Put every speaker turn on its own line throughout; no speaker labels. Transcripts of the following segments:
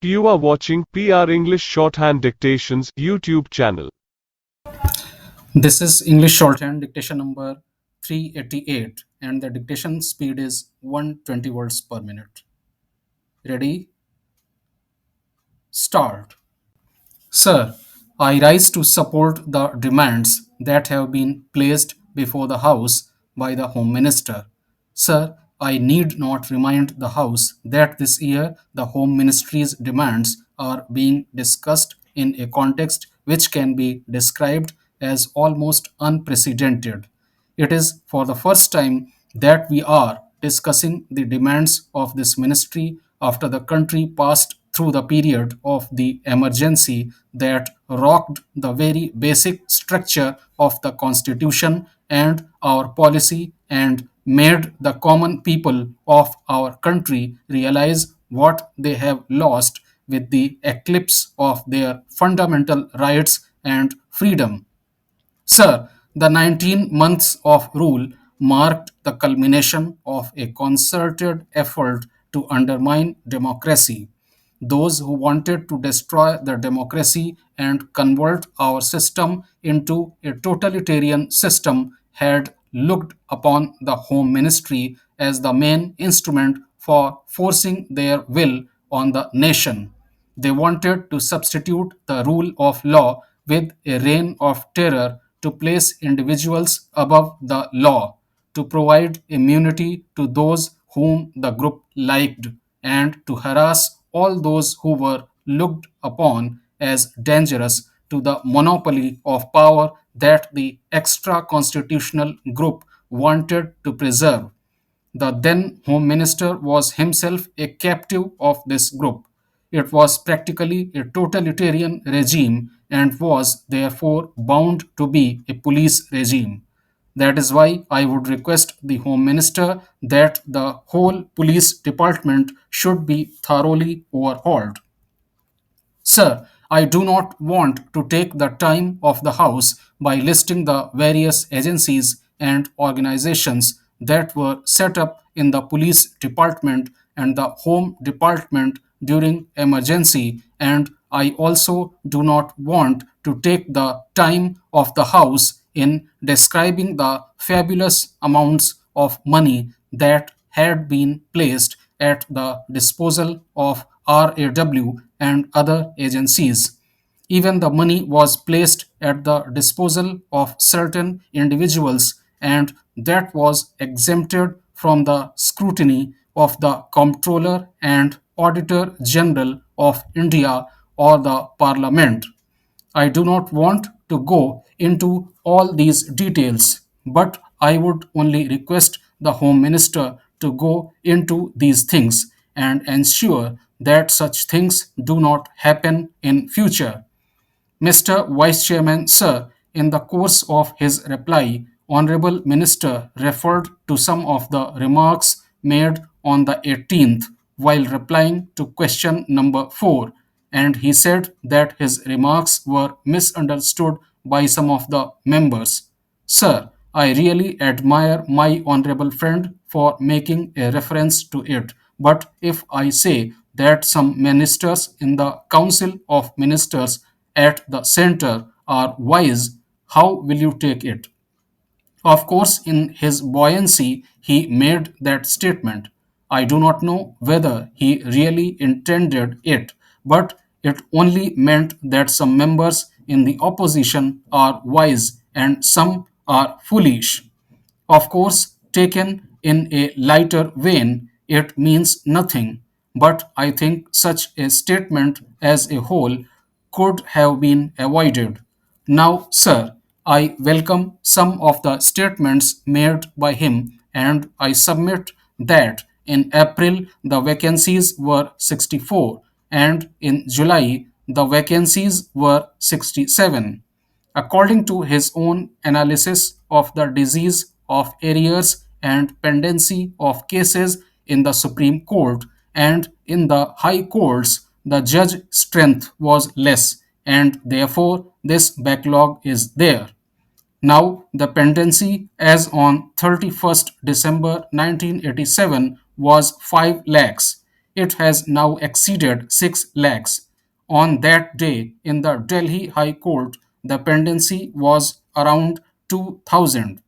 You are watching PR English Shorthand Dictations YouTube channel.
This is English Shorthand dictation number 388 and the dictation speed is 120 words per minute. Ready? Start. Sir, I rise to support the demands that have been placed before the House by the Home Minister. Sir, I need not remind the House that this year the Home Ministry's demands are being discussed in a context which can be described as almost unprecedented. It is for the first time that we are discussing the demands of this ministry after the country passed through the period of the emergency that rocked the very basic structure of the constitution and our policy and made the common people of our country realize what they have lost with the eclipse of their fundamental rights and freedom. Sir, the 19 months of rule marked the culmination of a concerted effort to undermine democracy. Those who wanted to destroy the democracy and convert our system into a totalitarian system had looked upon the Home Ministry as the main instrument for forcing their will on the nation. They wanted to substitute the rule of law with a reign of terror to place individuals above the law, to provide immunity to those whom the group liked, and to harass all those who were looked upon as dangerous to the monopoly of power that the extra constitutional group wanted to preserve. The then Home Minister was himself a captive of this group. It was practically a totalitarian regime and was therefore bound to be a police regime. That is why I would request the Home Minister that the whole police department should be thoroughly overhauled. Sir, I do not want to take the time of the House by listing the various agencies and organizations that were set up in the police department and the home department during emergency, and I also do not want to take the time of the House in describing the fabulous amounts of money that had been placed at the disposal of RAW and other agencies. Even the money was placed at the disposal of certain individuals, and that was exempted from the scrutiny of the Comptroller and Auditor General of India or the Parliament. I do not want to go into all these details, but I would only request the Home Minister to go into these things and ensure that such things do not happen in future. Mr. Vice Chairman, sir, in the course of his reply, Honorable Minister referred to some of the remarks made on the 18th while replying to question number 4, and he said that his remarks were misunderstood by some of the members. Sir, I really admire my honorable friend for making a reference to it. But if I say that some ministers in the Council of Ministers at the center are wise, how will you take it? Of course, in his buoyancy, he made that statement. I do not know whether he really intended it, but it only meant that some members in the opposition are wise and some are foolish. Of course, taken in a lighter vein, it means nothing, but I think such a statement as a whole could have been avoided. Now, sir, I welcome some of the statements made by him and I submit that in April the vacancies were 64 and in July the vacancies were 67. According to his own analysis of the disease of arrears and pendency of cases in the Supreme Court and in the High Courts, the judge strength was less, and therefore this backlog is there. Now, the pendency as on 31st December 1987 was 5 lakhs. it has now exceeded 6 lakhs. On that day in the Delhi High Court, the pendency was around 2000.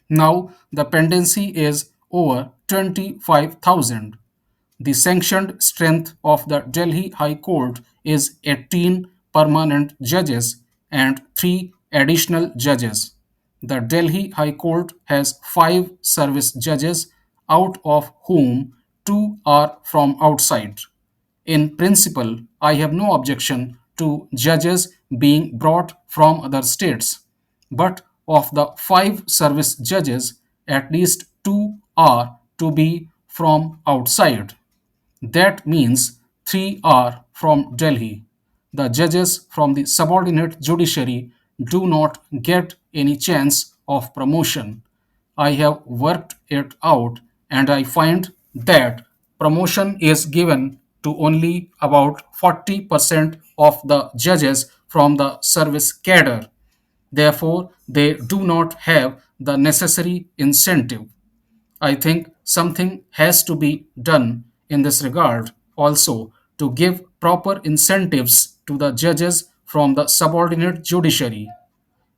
Now the pendency is over 25,000. The sanctioned strength of the Delhi High Court is 18 permanent judges and 3 additional judges. The Delhi High Court has 5 service judges, out of whom 2 are from outside. In principle, I have no objection to judges being brought from other states. But of the 5 service judges, at least 2 are to be from outside. That means 3 are from Delhi. The judges from the subordinate judiciary do not get any chance of promotion. I have worked it out and I find that promotion is given to only about 40% of the judges from the service cadre. Therefore, they do not have the necessary incentive. I think something has to be done in this regard also to give proper incentives to the judges from the subordinate judiciary.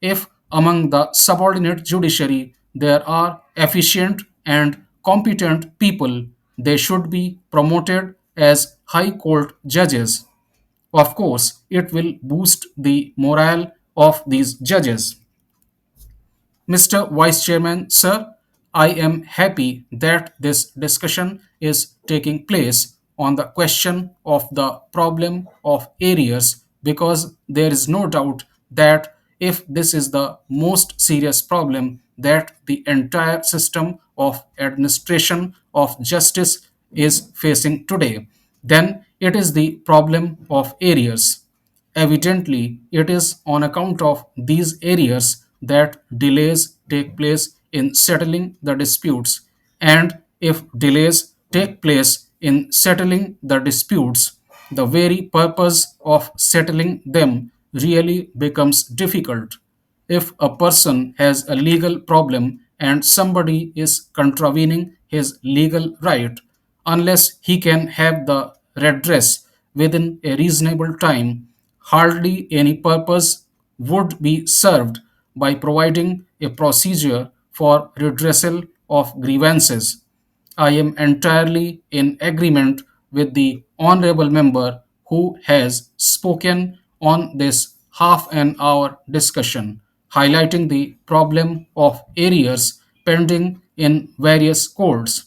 If among the subordinate judiciary there are efficient and competent people, they should be promoted as high court judges. Of course, it will boost the morale of these judges. Mr. Vice Chairman, sir, I am happy that this discussion is taking place on the question of the problem of arrears, because there is no doubt that if this is the most serious problem that the entire system of administration of justice is facing today, then it is the problem of arrears. Evidently, it is on account of these areas that delays take place in settling the disputes, and if delays take place in settling the disputes, the very purpose of settling them really becomes difficult. If a person has a legal problem and somebody is contravening his legal right, unless he can have the redress within a reasonable time, hardly any purpose would be served by providing a procedure for redressal of grievances. I am entirely in agreement with the honorable member who has spoken on this half an hour discussion, highlighting the problem of arrears pending in various courts.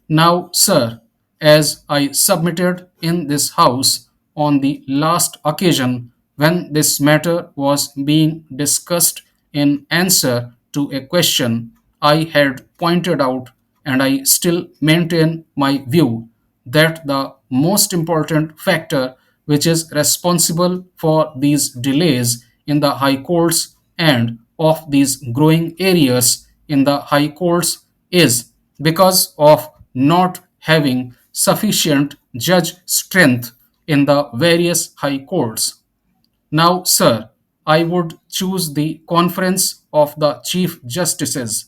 Now, sir, as I submitted in this House on the last occasion when this matter was being discussed in answer to a question, I had pointed out, and I still maintain my view, that the most important factor which is responsible for these delays in the high courts and of these growing areas in the high courts is because of not having sufficient judge strength in the various high courts. Now, sir, I would choose the Conference of the Chief Justices,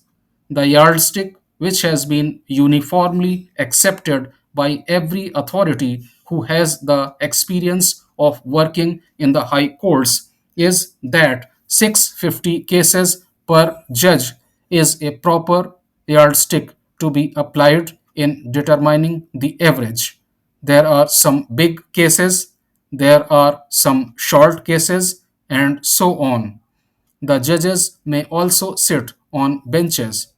the yardstick which has been uniformly accepted by every authority who has the experience of working in the high courts, is that 650 cases per judge is a proper yardstick to be applied in determining the average. There are some big cases, there are some short cases, and so on. The judges may also sit on benches,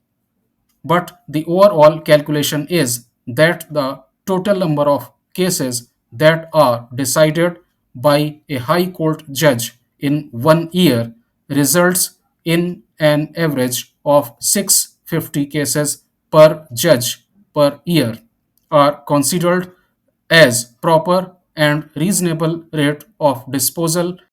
but the overall calculation is that the total number of cases that are decided by a high court judge in 1 year results in an average of 650 cases per judge per year, are considered as proper and reasonable rate of disposal